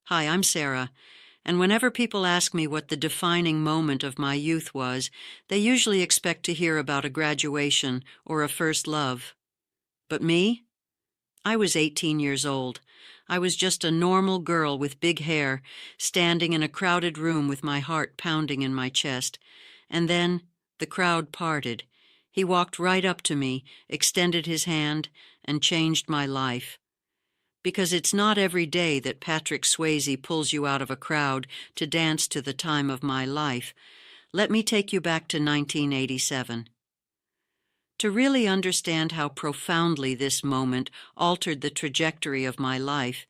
Hi, I'm Sarah, and whenever people ask me what the defining moment of my youth was, they usually expect to hear about a graduation or a first love. But me? I was 18 years old. I was just a normal girl with big hair, standing in a crowded room with my heart pounding in my chest. And then the crowd parted. He walked right up to me, extended his hand, and changed my life. Because it's not every day that Patrick Swayze pulls you out of a crowd to dance to the time of my life. Let me take you back to 1987. To really understand how profoundly this moment altered the trajectory of my life,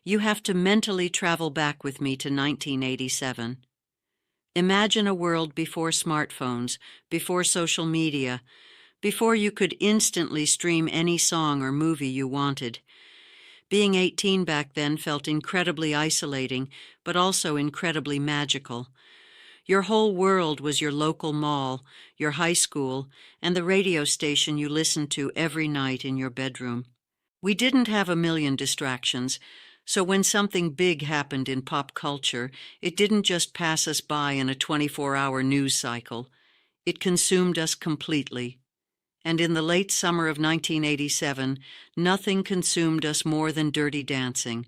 you have to mentally travel back with me to 1987. Imagine a world before smartphones, before social media, before you could instantly stream any song or movie you wanted. Being 18 back then felt incredibly isolating, but also incredibly magical. Your whole world was your local mall, your high school, and the radio station you listened to every night in your bedroom. We didn't have a million distractions, so when something big happened in pop culture, it didn't just pass us by in a 24-hour news cycle. It consumed us completely. And in the late summer of 1987, nothing consumed us more than Dirty Dancing.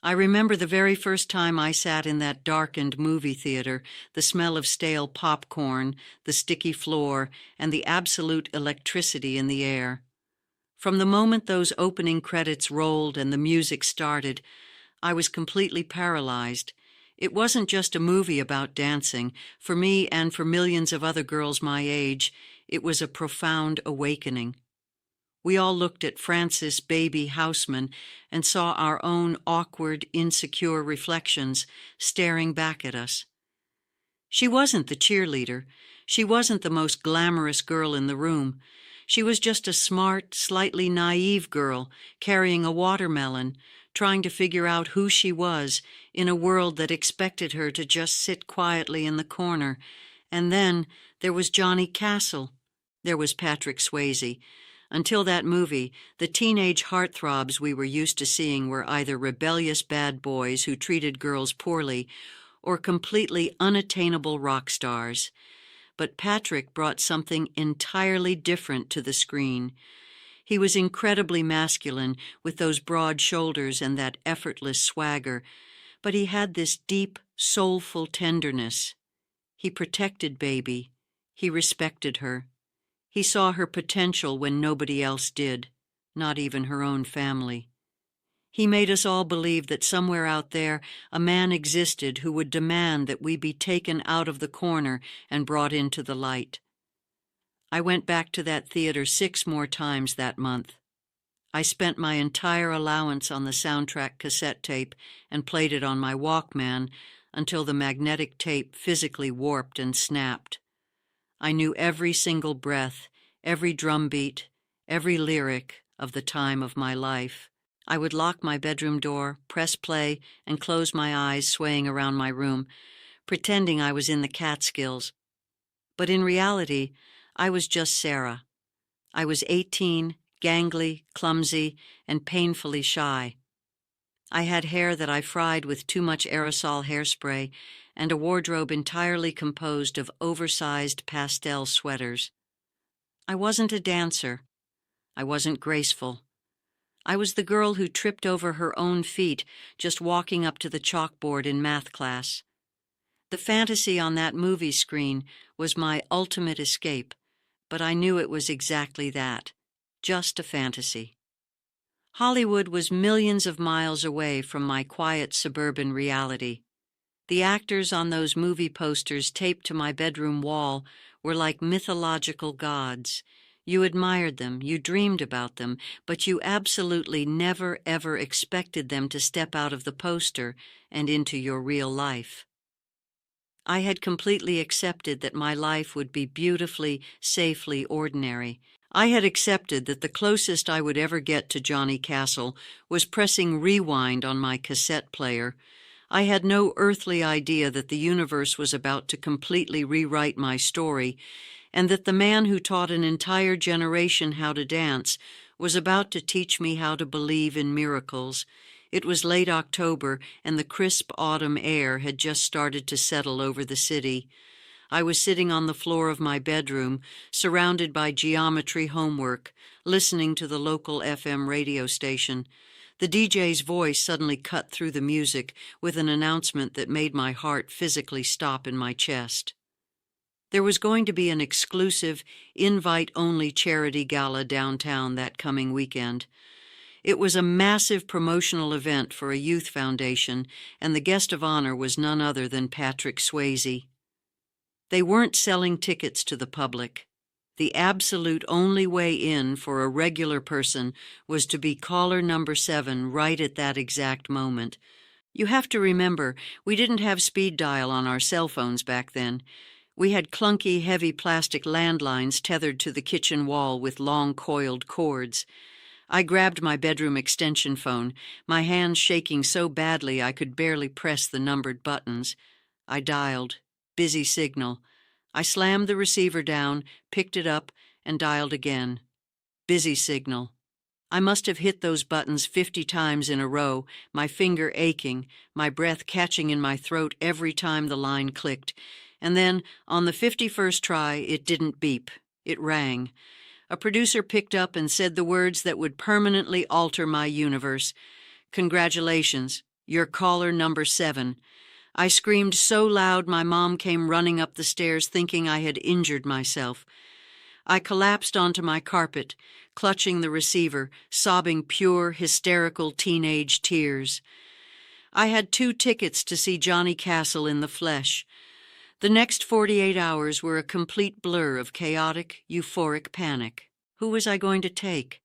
I remember the very first time I sat in that darkened movie theater, the smell of stale popcorn, the sticky floor, and the absolute electricity in the air. From the moment those opening credits rolled and the music started, I was completely paralyzed. It wasn't just a movie about dancing. For me and for millions of other girls my age, it was a profound awakening. We all looked at Frances Baby Houseman and saw our own awkward, insecure reflections staring back at us. She wasn't the cheerleader. She wasn't the most glamorous girl in the room. She was just a smart, slightly naive girl carrying a watermelon, trying to figure out who she was in a world that expected her to just sit quietly in the corner. And then there was Johnny Castle. There was Patrick Swayze. Until that movie, the teenage heartthrobs we were used to seeing were either rebellious bad boys who treated girls poorly or completely unattainable rock stars. But Patrick brought something entirely different to the screen. He was incredibly masculine, with those broad shoulders and that effortless swagger, but he had this deep, soulful tenderness. He protected Baby. He respected her. He saw her potential when nobody else did, not even her own family. He made us all believe that somewhere out there a man existed who would demand that we be taken out of the corner and brought into the light. I went back to that theater 6 more times that month. I spent my entire allowance on the soundtrack cassette tape and played it on my Walkman until the magnetic tape physically warped and snapped. I knew every single breath, every drum beat, every lyric of the time of my life. I would lock my bedroom door, press play, and close my eyes swaying around my room, pretending I was in the Catskills. But in reality, I was just Sarah. I was 18, gangly, clumsy, and painfully shy. I had hair that I fried with too much aerosol hairspray and a wardrobe entirely composed of oversized pastel sweaters. I wasn't a dancer. I wasn't graceful. I was the girl who tripped over her own feet just walking up to the chalkboard in math class. The fantasy on that movie screen was my ultimate escape, but I knew it was exactly that, just a fantasy. Hollywood was millions of miles away from my quiet suburban reality. The actors on those movie posters taped to my bedroom wall were like mythological gods. You admired them, you dreamed about them, but you absolutely never, ever expected them to step out of the poster and into your real life. I had completely accepted that my life would be beautifully, safely ordinary. I had accepted that the closest I would ever get to Johnny Castle was pressing rewind on my cassette player. I had no earthly idea that the universe was about to completely rewrite my story, and that the man who taught an entire generation how to dance was about to teach me how to believe in miracles, It was late October, and the crisp autumn air had just started to settle over the city. I was sitting on the floor of my bedroom, surrounded by geometry homework, listening to the local FM radio station. The DJ's voice suddenly cut through the music with an announcement that made my heart physically stop in my chest. There was going to be an exclusive, invite-only charity gala downtown that coming weekend. It was a massive promotional event for a youth foundation, and the guest of honor was none other than Patrick Swayze. They weren't selling tickets to the public. The absolute only way in for a regular person was to be caller number 7 right at that exact moment. You have to remember, we didn't have speed dial on our cell phones back then. We had clunky, heavy plastic landlines tethered to the kitchen wall with long coiled cords. I grabbed my bedroom extension phone, my hands shaking so badly I could barely press the numbered buttons. I dialed. Busy signal. I slammed the receiver down, picked it up, and dialed again. Busy signal. I must have hit those buttons 50 times in a row, my finger aching, my breath catching in my throat every time the line clicked. And then, on the 51st try, it didn't beep. It rang. A producer picked up and said the words that would permanently alter my universe. "Congratulations, you're caller number 7. I screamed so loud my mom came running up the stairs thinking I had injured myself. I collapsed onto my carpet, clutching the receiver, sobbing pure, hysterical teenage tears. I had 2 tickets to see Johnny Castle in the flesh. The next 48 hours were a complete blur of chaotic, euphoric panic. Who was I going to take?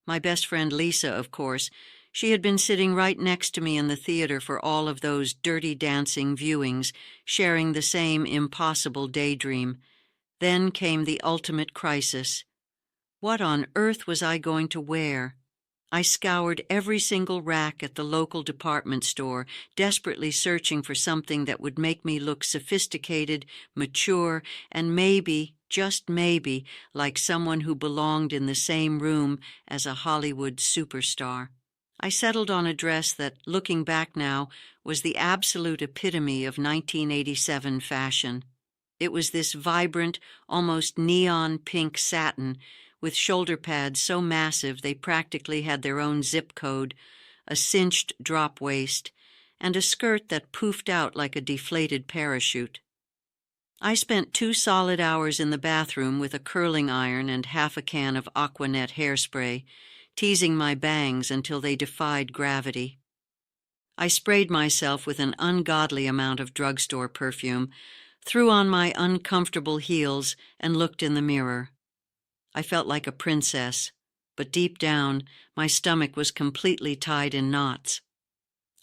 My best friend Lisa, of course. She had been sitting right next to me in the theater for all of those Dirty Dancing viewings, sharing the same impossible daydream. Then came the ultimate crisis. What on earth was I going to wear? I scoured every single rack at the local department store, desperately searching for something that would make me look sophisticated, mature, and maybe, just maybe, like someone who belonged in the same room as a Hollywood superstar. I settled on a dress that, looking back now, was the absolute epitome of 1987 fashion. It was this vibrant, almost neon pink satin, with shoulder pads so massive they practically had their own zip code, a cinched drop waist, and a skirt that poofed out like a deflated parachute. I spent 2 solid hours in the bathroom with a curling iron and half a can of Aquanet hairspray, teasing my bangs until they defied gravity. I sprayed myself with an ungodly amount of drugstore perfume, threw on my uncomfortable heels, and looked in the mirror. I felt like a princess, but deep down, my stomach was completely tied in knots.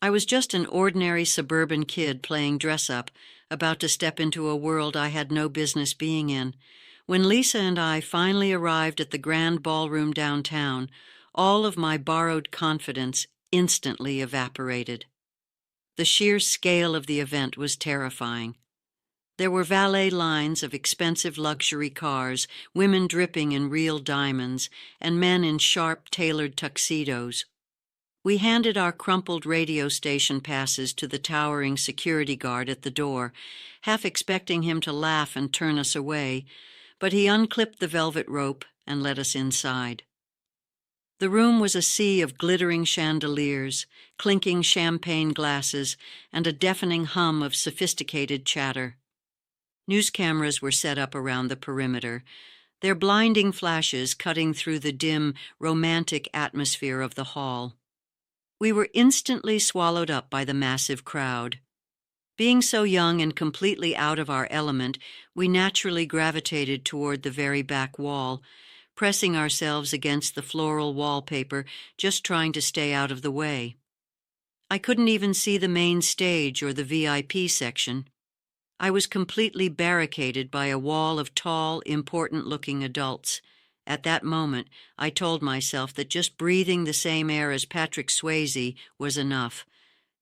I was just an ordinary suburban kid playing dress-up, about to step into a world I had no business being in. When Lisa and I finally arrived at the grand ballroom downtown, all of my borrowed confidence instantly evaporated. The sheer scale of the event was terrifying. There were valet lines of expensive luxury cars, women dripping in real diamonds, and men in sharp, tailored tuxedos. We handed our crumpled radio station passes to the towering security guard at the door, half expecting him to laugh and turn us away, but he unclipped the velvet rope and let us inside. The room was a sea of glittering chandeliers, clinking champagne glasses, and a deafening hum of sophisticated chatter. News cameras were set up around the perimeter, their blinding flashes cutting through the dim, romantic atmosphere of the hall. We were instantly swallowed up by the massive crowd. Being so young and completely out of our element, we naturally gravitated toward the very back wall, pressing ourselves against the floral wallpaper, just trying to stay out of the way. I couldn't even see the main stage or the VIP section. I was completely barricaded by a wall of tall, important-looking adults. At that moment, I told myself that just breathing the same air as Patrick Swayze was enough.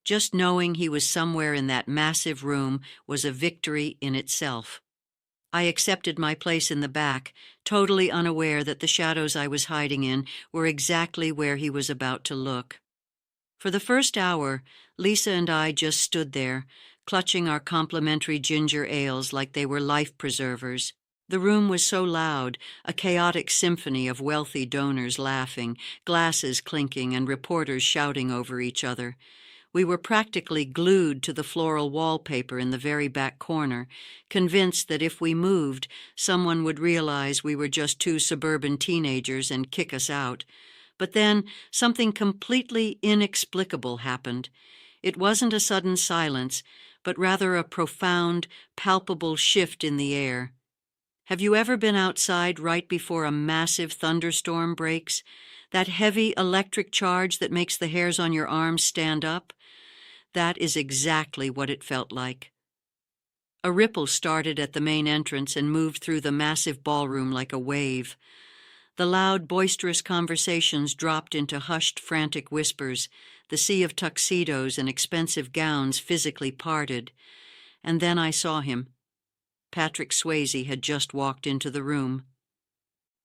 Just knowing he was somewhere in that massive room was a victory in itself. I accepted my place in the back, totally unaware that the shadows I was hiding in were exactly where he was about to look. For the first hour, Lisa and I just stood there, clutching our complimentary ginger ales like they were life preservers. The room was so loud, a chaotic symphony of wealthy donors laughing, glasses clinking, and reporters shouting over each other. We were practically glued to the floral wallpaper in the very back corner, convinced that if we moved, someone would realize we were just two suburban teenagers and kick us out. But then something completely inexplicable happened. It wasn't a sudden silence, but rather a profound, palpable shift in the air. Have you ever been outside right before a massive thunderstorm breaks? That heavy electric charge that makes the hairs on your arms stand up? That is exactly what it felt like. A ripple started at the main entrance and moved through the massive ballroom like a wave. The loud, boisterous conversations dropped into hushed, frantic whispers. The sea of tuxedos and expensive gowns physically parted. And then I saw him. Patrick Swayze had just walked into the room.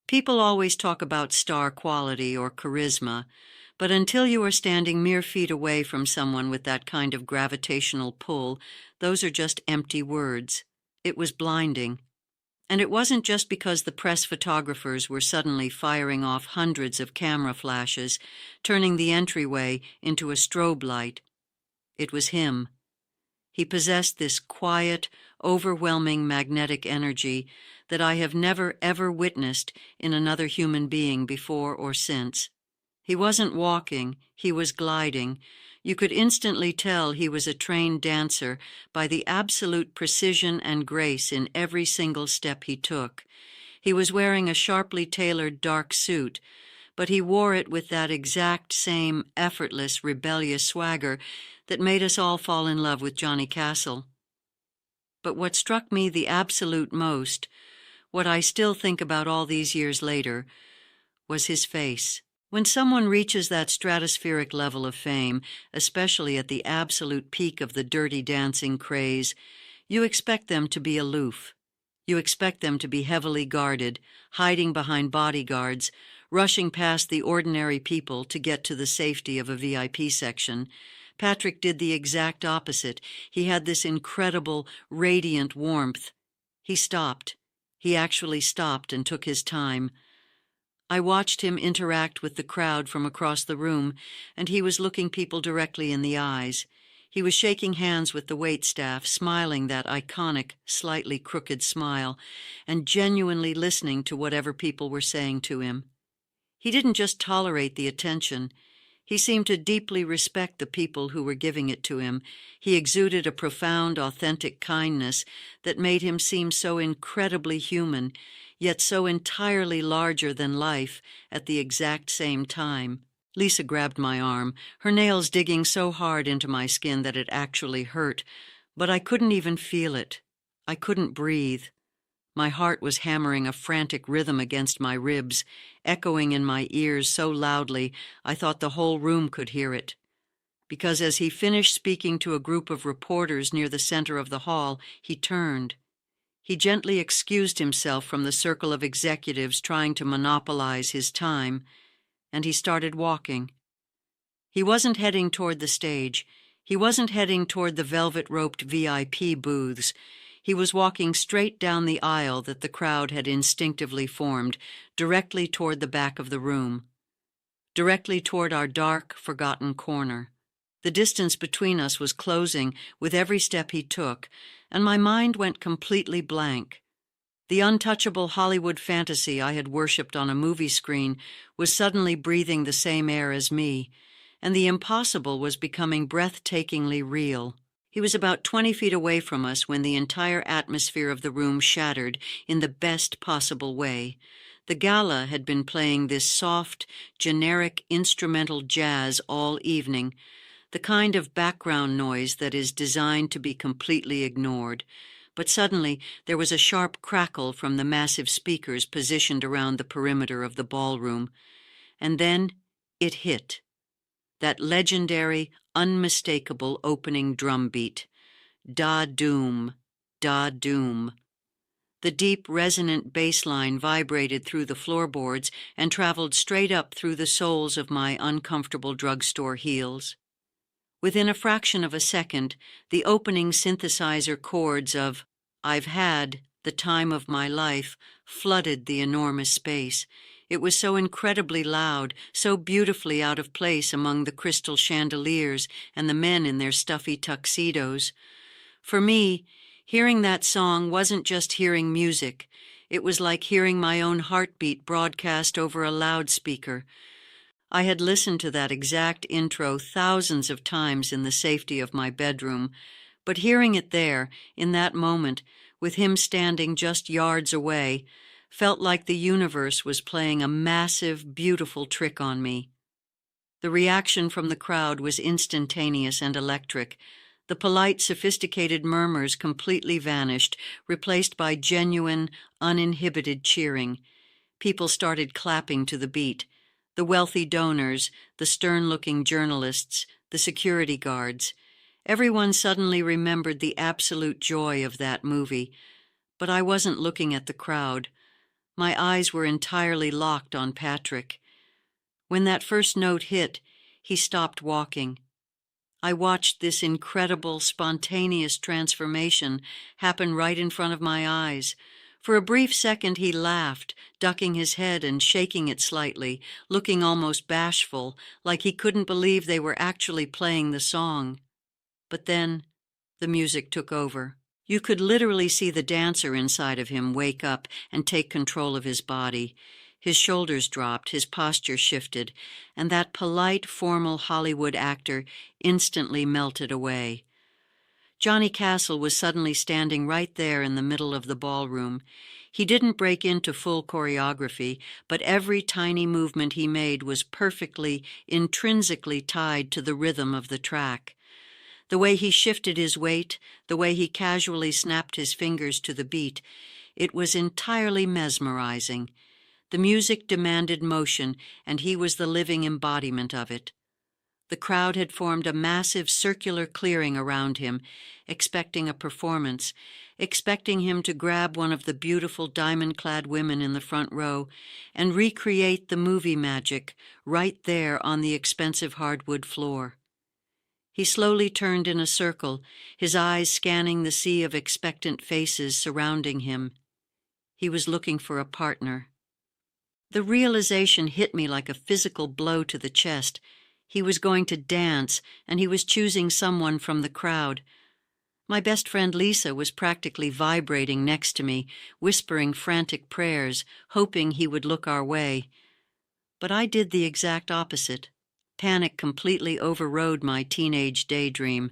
People always talk about star quality or charisma, but until you are standing mere feet away from someone with that kind of gravitational pull, those are just empty words. It was blinding. And it wasn't just because the press photographers were suddenly firing off hundreds of camera flashes, turning the entryway into a strobe light. It was him. He possessed this quiet, overwhelming magnetic energy that I have never ever witnessed in another human being before or since. He wasn't walking, he was gliding. You could instantly tell he was a trained dancer by the absolute precision and grace in every single step he took. He was wearing a sharply tailored dark suit, but he wore it with that exact same effortless, rebellious swagger that made us all fall in love with Johnny Castle. But what struck me the absolute most, what I still think about all these years later, was his face. When someone reaches that stratospheric level of fame, especially at the absolute peak of the dirty dancing craze, you expect them to be aloof. You expect them to be heavily guarded, hiding behind bodyguards, rushing past the ordinary people to get to the safety of a VIP section. Patrick did the exact opposite. He had this incredible, radiant warmth. He stopped. He actually stopped and took his time. I watched him interact with the crowd from across the room, and he was looking people directly in the eyes. He was shaking hands with the waitstaff, smiling that iconic, slightly crooked smile, and genuinely listening to whatever people were saying to him. He didn't just tolerate the attention. He seemed to deeply respect the people who were giving it to him. He exuded a profound, authentic kindness that made him seem so incredibly human, yet so entirely larger than life at the exact same time. Lisa grabbed my arm, her nails digging so hard into my skin that it actually hurt, but I couldn't even feel it. I couldn't breathe. My heart was hammering a frantic rhythm against my ribs, echoing in my ears so loudly I thought the whole room could hear it. Because as he finished speaking to a group of reporters near the center of the hall, he turned. He gently excused himself from the circle of executives trying to monopolize his time, and he started walking. He wasn't heading toward the stage. He wasn't heading toward the velvet-roped VIP booths. He was walking straight down the aisle that the crowd had instinctively formed, directly toward the back of the room, directly toward our dark, forgotten corner. The distance between us was closing with every step he took, and my mind went completely blank. The untouchable Hollywood fantasy I had worshipped on a movie screen was suddenly breathing the same air as me, and the impossible was becoming breathtakingly real. He was about 20 feet away from us when the entire atmosphere of the room shattered in the best possible way. The gala had been playing this soft, generic instrumental jazz all evening, the kind of background noise that is designed to be completely ignored. But suddenly there was a sharp crackle from the massive speakers positioned around the perimeter of the ballroom. And then it hit. That legendary, unmistakable opening drum beat. Da-doom, da-doom. The deep, resonant bass line vibrated through the floorboards and traveled straight up through the soles of my uncomfortable drugstore heels. Within a fraction of a second, the opening synthesizer chords of "I've Had the Time of My Life" flooded the enormous space. It was so incredibly loud, so beautifully out of place among the crystal chandeliers and the men in their stuffy tuxedos. For me, hearing that song wasn't just hearing music. It was like hearing my own heartbeat broadcast over a loudspeaker. I had listened to that exact intro thousands of times in the safety of my bedroom, but hearing it there, in that moment, with him standing just yards away, felt like the universe was playing a massive, beautiful trick on me. The reaction from the crowd was instantaneous and electric. The polite, sophisticated murmurs completely vanished, replaced by genuine, uninhibited cheering. People started clapping to the beat. The wealthy donors, the stern-looking journalists, the security guards. Everyone suddenly remembered the absolute joy of that movie. But I wasn't looking at the crowd. My eyes were entirely locked on Patrick. When that first note hit, he stopped walking. I watched this incredible, spontaneous transformation happen right in front of my eyes. For a brief second he laughed, ducking his head and shaking it slightly, looking almost bashful, like he couldn't believe they were actually playing the song. But then the music took over. You could literally see the dancer inside of him wake up and take control of his body. His shoulders dropped, his posture shifted, and that polite, formal Hollywood actor instantly melted away. Johnny Castle was suddenly standing right there in the middle of the ballroom. He didn't break into full choreography, but every tiny movement he made was perfectly, intrinsically tied to the rhythm of the track. The way he shifted his weight, the way he casually snapped his fingers to the beat, it was entirely mesmerizing. The music demanded motion, and he was the living embodiment of it. The crowd had formed a massive circular clearing around him, expecting a performance, expecting him to grab one of the beautiful diamond-clad women in the front row and recreate the movie magic right there on the expensive hardwood floor. He slowly turned in a circle, his eyes scanning the sea of expectant faces surrounding him. He was looking for a partner. The realization hit me like a physical blow to the chest. He was going to dance, and he was choosing someone from the crowd. My best friend Lisa was practically vibrating next to me, whispering frantic prayers, hoping he would look our way. But I did the exact opposite. Panic completely overrode my teenage daydream.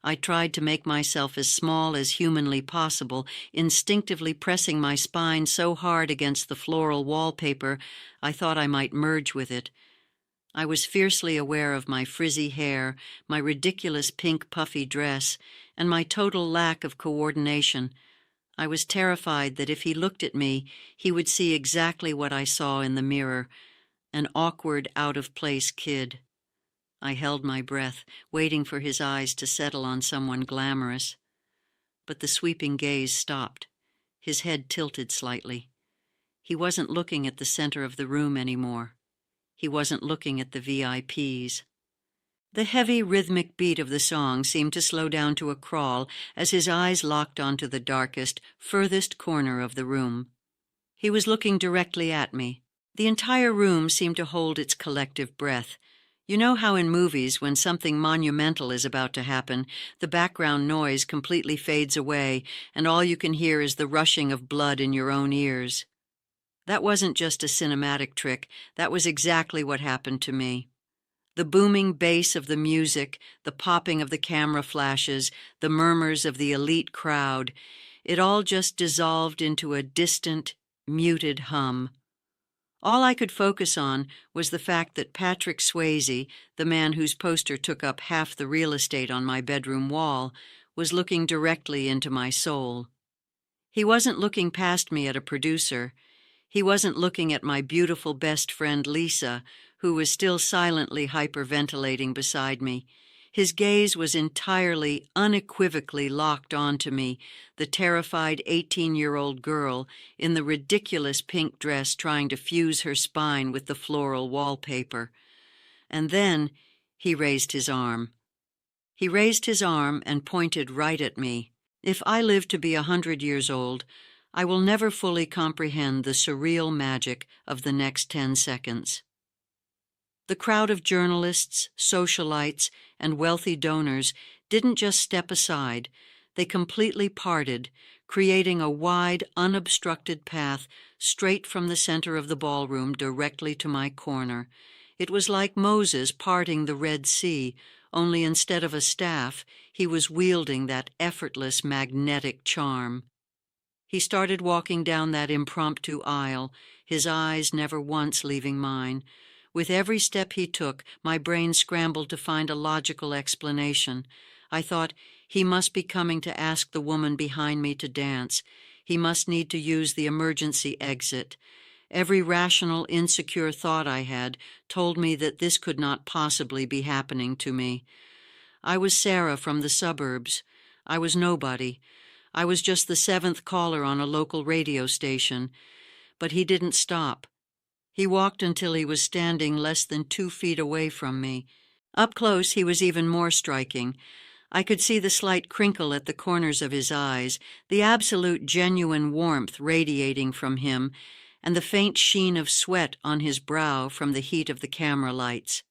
I tried to make myself as small as humanly possible, instinctively pressing my spine so hard against the floral wallpaper I thought I might merge with it. I was fiercely aware of my frizzy hair, my ridiculous pink puffy dress, and my total lack of coordination. I was terrified that if he looked at me, he would see exactly what I saw in the mirror, an awkward, out-of-place kid. I held my breath, waiting for his eyes to settle on someone glamorous. But the sweeping gaze stopped. His head tilted slightly. He wasn't looking at the center of the room anymore. He wasn't looking at the VIPs. The heavy, rhythmic beat of the song seemed to slow down to a crawl as his eyes locked onto the darkest, furthest corner of the room. He was looking directly at me. The entire room seemed to hold its collective breath. You know how in movies, when something monumental is about to happen, the background noise completely fades away, and all you can hear is the rushing of blood in your own ears? That wasn't just a cinematic trick. That was exactly what happened to me. The booming bass of the music, the popping of the camera flashes, the murmurs of the elite crowd, it all just dissolved into a distant, muted hum. All I could focus on was the fact that Patrick Swayze, the man whose poster took up half the real estate on my bedroom wall, was looking directly into my soul. He wasn't looking past me at a producer. He wasn't looking at my beautiful best friend Lisa, who was still silently hyperventilating beside me. His gaze was entirely, unequivocally locked onto me, the terrified 18-year-old girl in the ridiculous pink dress trying to fuse her spine with the floral wallpaper. And then he raised his arm. He raised his arm and pointed right at me. If I live to be 100 years old, I will never fully comprehend the surreal magic of the next 10 seconds. The crowd of journalists, socialites, and wealthy donors didn't just step aside, they completely parted, creating a wide, unobstructed path straight from the center of the ballroom directly to my corner. It was like Moses parting the Red Sea, only instead of a staff, he was wielding that effortless magnetic charm. He started walking down that impromptu aisle, his eyes never once leaving mine. With every step he took, my brain scrambled to find a logical explanation. I thought, he must be coming to ask the woman behind me to dance. He must need to use the emergency exit. Every rational, insecure thought I had told me that this could not possibly be happening to me. I was Sarah from the suburbs. I was nobody. I was just the 7th caller on a local radio station. But he didn't stop. He walked until he was standing less than 2 feet away from me. Up close, he was even more striking. I could see the slight crinkle at the corners of his eyes, the absolute genuine warmth radiating from him, and the faint sheen of sweat on his brow from the heat of the camera lights.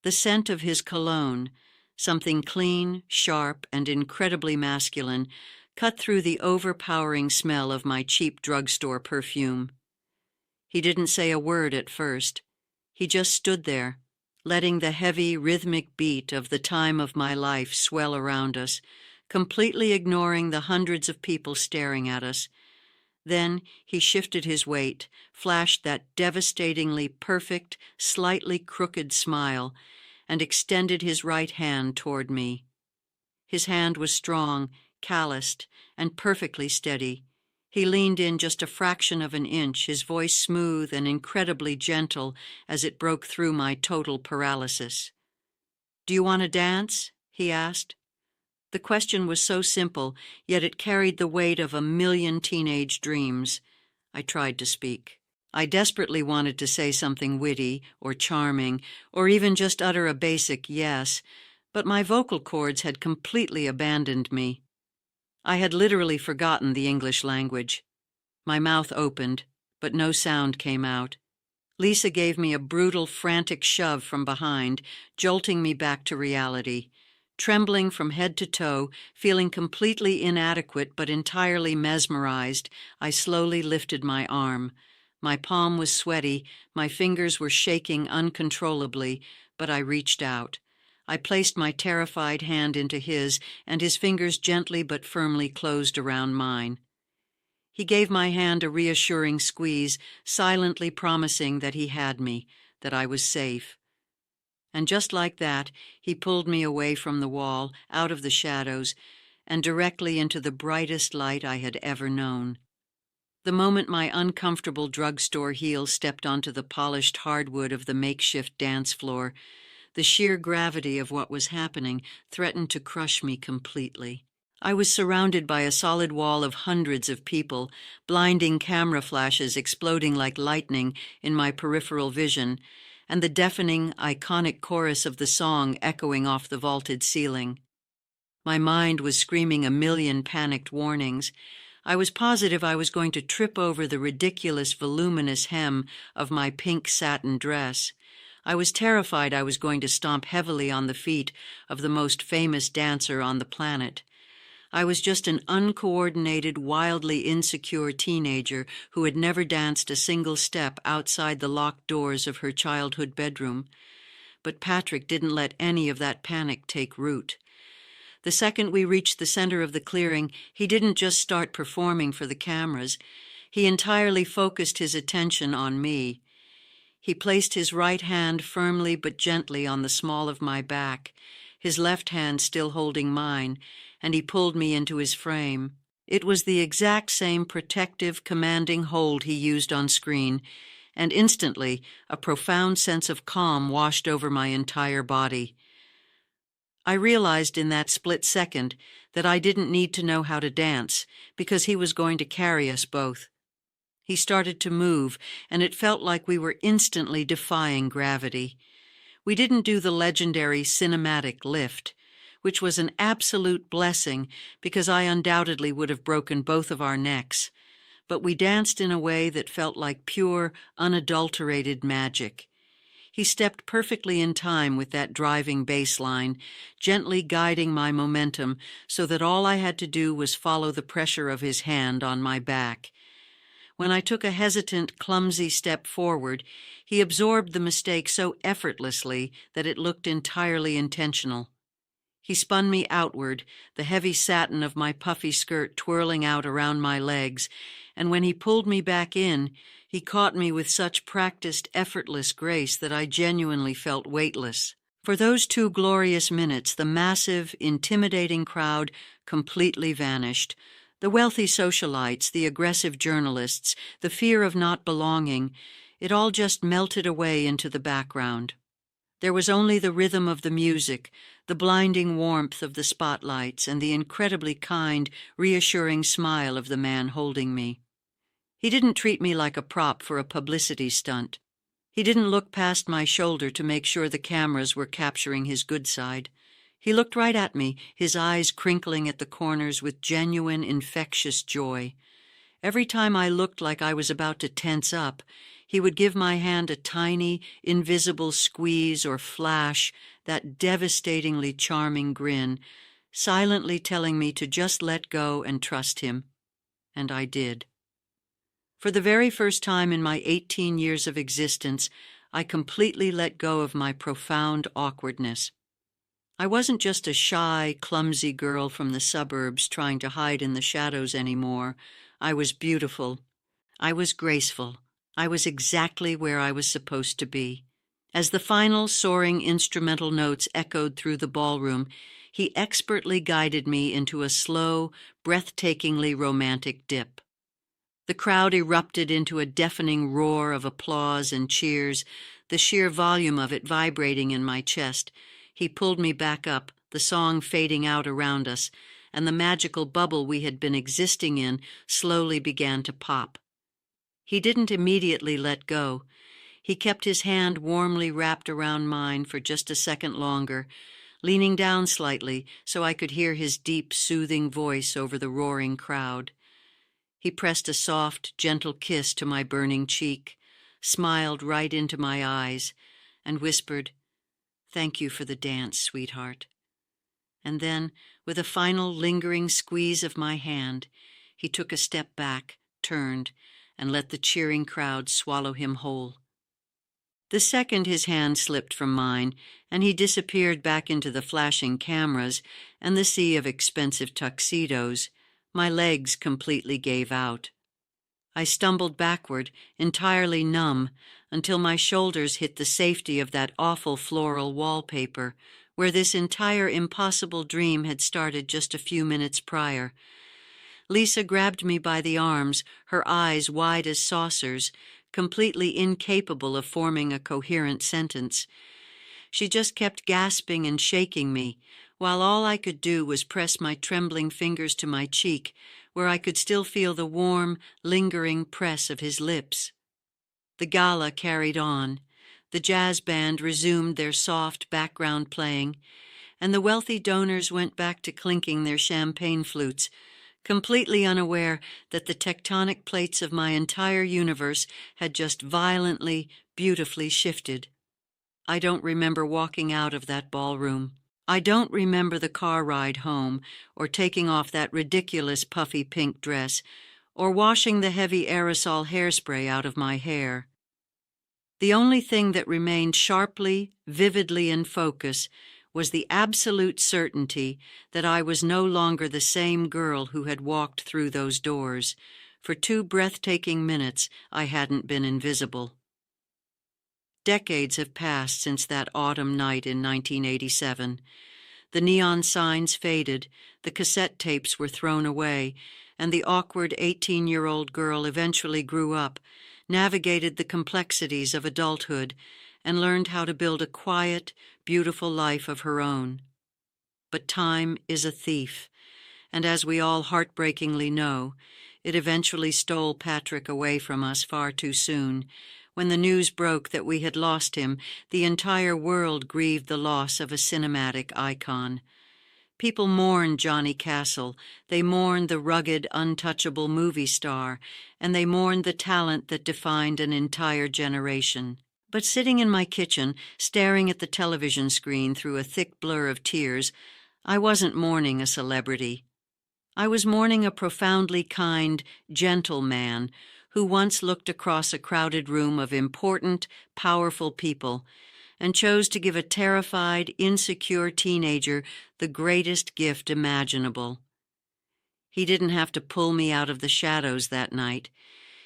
The scent of his cologne, something clean, sharp, and incredibly masculine, cut through the overpowering smell of my cheap drugstore perfume. He didn't say a word at first. He just stood there, letting the heavy, rhythmic beat of the time of my life swell around us, completely ignoring the hundreds of people staring at us. Then he shifted his weight, flashed that devastatingly perfect, slightly crooked smile, and extended his right hand toward me. His hand was strong, calloused, and perfectly steady. He leaned in just a fraction of an inch, his voice smooth and incredibly gentle as it broke through my total paralysis. "Do you want to dance?" he asked. The question was so simple, yet it carried the weight of a million teenage dreams. I tried to speak. I desperately wanted to say something witty or charming, or even just utter a basic yes, but my vocal cords had completely abandoned me. I had literally forgotten the English language. My mouth opened, but no sound came out. Lisa gave me a brutal, frantic shove from behind, jolting me back to reality. Trembling from head to toe, feeling completely inadequate but entirely mesmerized, I slowly lifted my arm. My palm was sweaty, my fingers were shaking uncontrollably, but I reached out. I placed my terrified hand into his, and his fingers gently but firmly closed around mine. He gave my hand a reassuring squeeze, silently promising that he had me, that I was safe. And just like that, he pulled me away from the wall, out of the shadows, and directly into the brightest light I had ever known. The moment my uncomfortable drugstore heel stepped onto the polished hardwood of the makeshift dance floor, the sheer gravity of what was happening threatened to crush me completely. I was surrounded by a solid wall of hundreds of people, blinding camera flashes exploding like lightning in my peripheral vision, and the deafening, iconic chorus of the song echoing off the vaulted ceiling. My mind was screaming a million panicked warnings. I was positive I was going to trip over the ridiculous, voluminous hem of my pink satin dress. I was terrified I was going to stomp heavily on the feet of the most famous dancer on the planet. I was just an uncoordinated, wildly insecure teenager who had never danced a single step outside the locked doors of her childhood bedroom. But Patrick didn't let any of that panic take root. The second we reached the center of the clearing, he didn't just start performing for the cameras. He entirely focused his attention on me. He placed his right hand firmly but gently on the small of my back, his left hand still holding mine, and he pulled me into his frame. It was the exact same protective, commanding hold he used on screen, and instantly a profound sense of calm washed over my entire body. I realized in that split second that I didn't need to know how to dance, because he was going to carry us both. He started to move, and it felt like we were instantly defying gravity. We didn't do the legendary cinematic lift. which was an absolute blessing because I undoubtedly would have broken both of our necks. But we danced in a way that felt like pure, unadulterated magic. He stepped perfectly in time with that driving bass line, gently guiding my momentum so that all I had to do was follow the pressure of his hand on my back. When I took a hesitant, clumsy step forward, he absorbed the mistake so effortlessly that it looked entirely intentional. He spun me outward, the heavy satin of my puffy skirt twirling out around my legs, and when he pulled me back in, he caught me with such practiced, effortless grace that I genuinely felt weightless. For those 2 glorious minutes, the massive, intimidating crowd completely vanished. The wealthy socialites, the aggressive journalists, the fear of not belonging, it all just melted away into the background. There was only the rhythm of the music, the blinding warmth of the spotlights, and the incredibly kind, reassuring smile of the man holding me. He didn't treat me like a prop for a publicity stunt. He didn't look past my shoulder to make sure the cameras were capturing his good side. He looked right at me, his eyes crinkling at the corners with genuine, infectious joy. Every time I looked like I was about to tense up, he would give my hand a tiny, invisible squeeze or flash, that devastatingly charming grin, silently telling me to just let go and trust him. And I did. For the very first time in my 18 years of existence, I completely let go of my profound awkwardness. I wasn't just a shy, clumsy girl from the suburbs trying to hide in the shadows anymore. I was beautiful. I was graceful. I was exactly where I was supposed to be. As the final soaring instrumental notes echoed through the ballroom, he expertly guided me into a slow, breathtakingly romantic dip. The crowd erupted into a deafening roar of applause and cheers, the sheer volume of it vibrating in my chest. He pulled me back up, the song fading out around us, and the magical bubble we had been existing in slowly began to pop. He didn't immediately let go. He kept his hand warmly wrapped around mine for just a second longer, leaning down slightly so I could hear his deep, soothing voice over the roaring crowd. He pressed a soft, gentle kiss to my burning cheek, smiled right into my eyes, and whispered, "Thank you for the dance, sweetheart." And then, with a final lingering squeeze of my hand, he took a step back, turned, and let the cheering crowd swallow him whole. The second his hand slipped from mine, and he disappeared back into the flashing cameras and the sea of expensive tuxedos, my legs completely gave out. I stumbled backward, entirely numb, until my shoulders hit the safety of that awful floral wallpaper, where this entire impossible dream had started just a few minutes prior. Lisa grabbed me by the arms, her eyes wide as saucers, completely incapable of forming a coherent sentence. She just kept gasping and shaking me, while all I could do was press my trembling fingers to my cheek, where I could still feel the warm, lingering press of his lips. The gala carried on. The jazz band resumed their soft background playing, and the wealthy donors went back to clinking their champagne flutes, completely unaware that the tectonic plates of my entire universe had just violently, beautifully shifted. I don't remember walking out of that ballroom. I don't remember the car ride home, or taking off that ridiculous puffy pink dress, or washing the heavy aerosol hairspray out of my hair. The only thing that remained sharply, vividly in focus was the absolute certainty that I was no longer the same girl who had walked through those doors. For 2 breathtaking minutes, I hadn't been invisible. Decades have passed since that autumn night in 1987. The neon signs faded, the cassette tapes were thrown away, and the awkward 18-year-old girl eventually grew up, navigated the complexities of adulthood, and learned how to build a quiet, beautiful life of her own. But time is a thief, and as we all heartbreakingly know, it eventually stole Patrick away from us far too soon. When the news broke that we had lost him, the entire world grieved the loss of a cinematic icon. People mourn Johnny Castle, they mourn the rugged, untouchable movie star, and they mourn the talent that defined an entire generation. But sitting in my kitchen, staring at the television screen through a thick blur of tears, I wasn't mourning a celebrity. I was mourning a profoundly kind, gentle man who once looked across a crowded room of important, powerful people and chose to give a terrified, insecure teenager the greatest gift imaginable. He didn't have to pull me out of the shadows that night.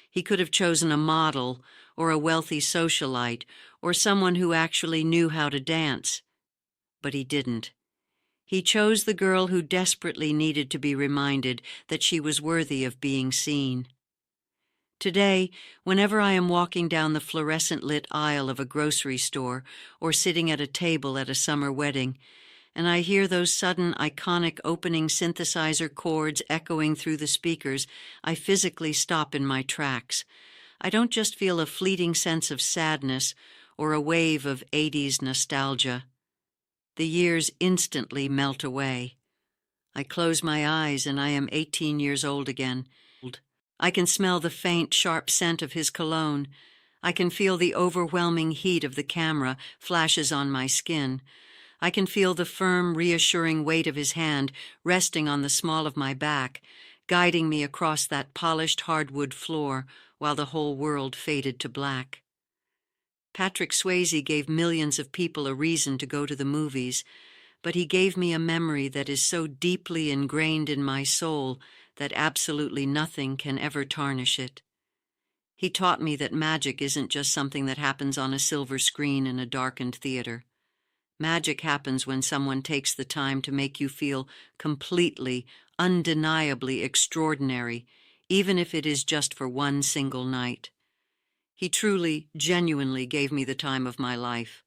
He could have chosen a model or a wealthy socialite or someone who actually knew how to dance. But he didn't. He chose the girl who desperately needed to be reminded that she was worthy of being seen. Today, whenever I am walking down the fluorescent-lit aisle of a grocery store or sitting at a table at a summer wedding, and I hear those sudden, iconic opening synthesizer chords echoing through the speakers, I physically stop in my tracks. I don't just feel a fleeting sense of sadness or a wave of 80s nostalgia. The years instantly melt away. I close my eyes and I am 18 years old again. I can smell the faint, sharp scent of his cologne. I can feel the overwhelming heat of the camera flashes on my skin. I can feel the firm, reassuring weight of his hand resting on the small of my back, guiding me across that polished hardwood floor while the whole world faded to black. Patrick Swayze gave millions of people a reason to go to the movies, but he gave me a memory that is so deeply ingrained in my soul that absolutely nothing can ever tarnish it. He taught me that magic isn't just something that happens on a silver screen in a darkened theater. Magic happens when someone takes the time to make you feel completely, undeniably extraordinary, even if it is just for one single night. He truly, genuinely gave me the time of my life.